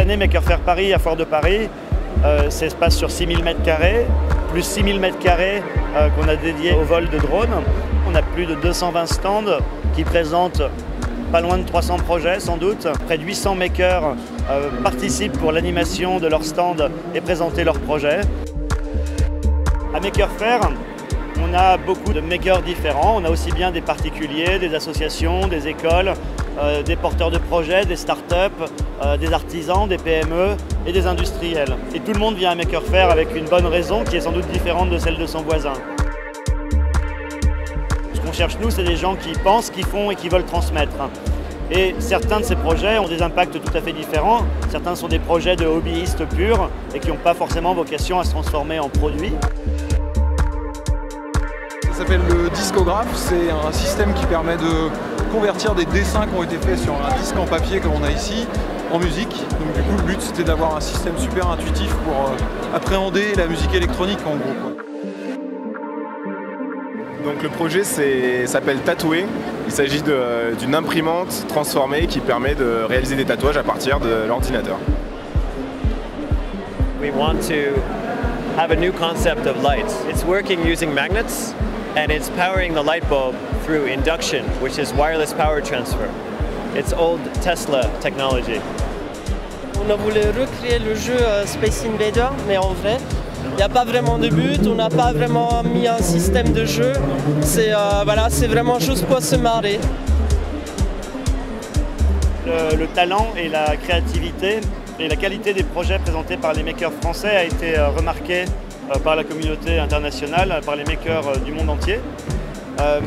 année, Maker Faire Paris à Foire de Paris, ça se passe sur 6000 m², plus 6000 m² qu'on a dédiés au vol de drones. On a plus de 220 stands qui présentent pas loin de 300 projets sans doute. Près de 800 makers participent pour l'animation de leur stand et présenter leurs projets. À Maker Faire, on a beaucoup de makers différents. On a aussi bien des particuliers, des associations, des écoles, des porteurs de projets, des startups, des artisans, des PME et des industriels. Et tout le monde vient à Maker Faire avec une bonne raison qui est sans doute différente de celle de son voisin. Ce qu'on cherche nous, c'est des gens qui pensent, qui font et qui veulent transmettre. Et certains de ces projets ont des impacts tout à fait différents. Certains sont des projets de hobbyistes purs et qui n'ont pas forcément vocation à se transformer en produits. Ça s'appelle le discographe, c'est un système qui permet de convertir des dessins qui ont été faits sur un disque en papier comme on a ici, en musique. Donc du coup le but c'était d'avoir un système super intuitif pour appréhender la musique électronique en gros, quoi. Donc le projet s'appelle Tatouer. Il s'agit d'une imprimante transformée qui permet de réaliser des tatouages à partir de l'ordinateur. We want to have a new concept of light. It's working using magnets and it's powering the light bulb through induction, which is wireless power transfer. It's old Tesla technology. On a voulu recréer le jeu Space Invader, mais en vrai, il n'y a pas vraiment de but, on n'a pas vraiment mis un système de jeu. C'est voilà, c'est vraiment juste pour se marrer. Le talent et la créativité et la qualité des projets présentés par les makers français a été remarqué par la communauté internationale, par les makers du monde entier.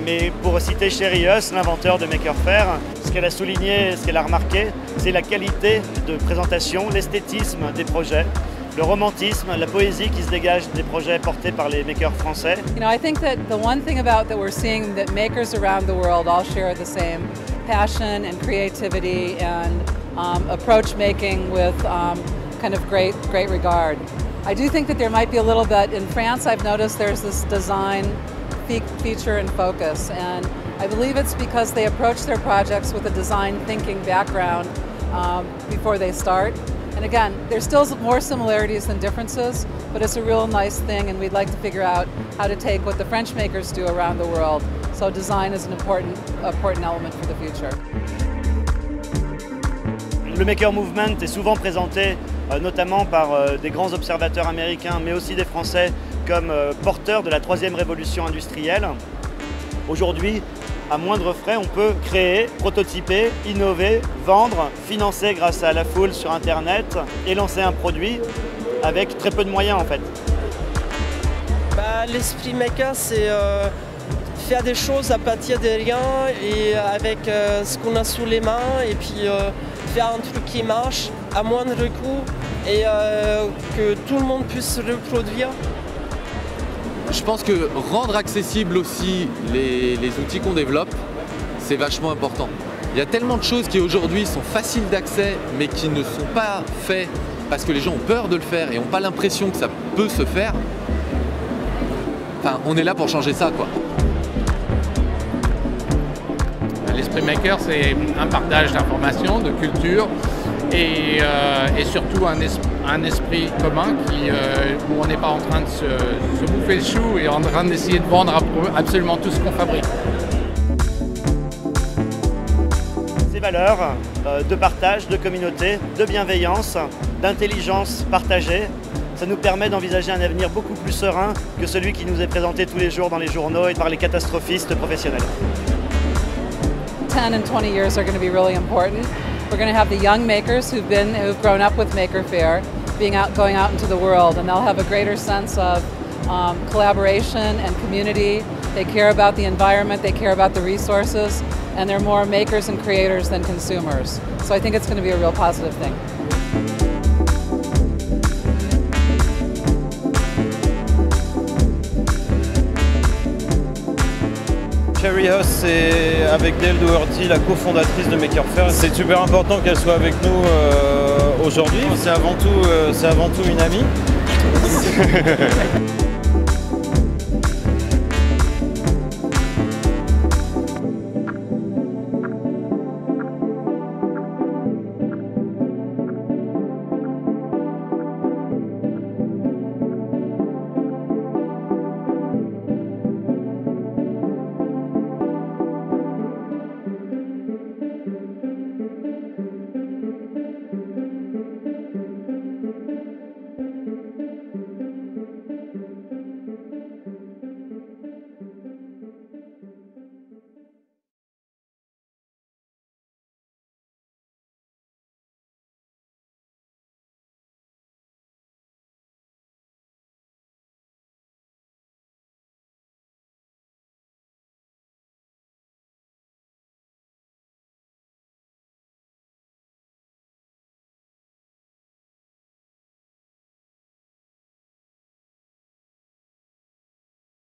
Mais pour citer Sherry Huss, l'inventeur de Maker Faire, ce qu'elle a souligné, ce qu'elle a remarqué, c'est la qualité de présentation, l'esthétisme des projets, le romantisme, la poésie qui se dégage des projets portés par les makers français. You know, I think that the one thing about that we're seeing that makers around the world all share the same passion and creativity and approach making with kind of great regard. I do think that there might be a little bit, in France I've noticed there's this design feature and focus, and I believe it's because they approach their projects with a design thinking background before they start. And again, there's still more similarities than differences, but it's a real nice thing, and we'd like to figure out how to take what the French makers do around the world. So design is an important element for the future. Le Maker Movement est souvent présenté notamment par des grands observateurs américains, mais aussi des Français, comme porteurs de la troisième révolution industrielle. Aujourd'hui, à moindre frais, on peut créer, prototyper, innover, vendre, financer grâce à la foule sur Internet et lancer un produit avec très peu de moyens en fait. L'esprit maker, c'est faire des choses à partir de rien et avec ce qu'on a sous les mains et puis faire un truc qui marche à moindre coût et que tout le monde puisse reproduire. Je pense que rendre accessible aussi les outils qu'on développe, c'est vachement important. Il y a tellement de choses qui aujourd'hui sont faciles d'accès mais qui ne sont pas faites parce que les gens ont peur de le faire et n'ont pas l'impression que ça peut se faire. Enfin, on est là pour changer ça, quoi. L'esprit maker, c'est un partage d'informations, de culture et surtout un esprit commun où on n'est pas en train de se bouffer le chou et en train d'essayer de vendre absolument tout ce qu'on fabrique. Ces valeurs de partage, de communauté, de bienveillance, d'intelligence partagée, ça nous permet d'envisager un avenir beaucoup plus serein que celui qui nous est présenté tous les jours dans les journaux et par les catastrophistes professionnels. 10 and 20 years are going to be really important. We're going to have the young makers who've grown up with Maker Faire, going out into the world, and they'll have a greater sense of collaboration and community. They care about the environment, they care about the resources, and they're more makers and creators than consumers. So I think it's going to be a real positive thing. Sherry Huss, c'est avec Dale Doherty, la cofondatrice de Maker Faire. C'est super important qu'elle soit avec nous aujourd'hui. C'est avant tout une amie.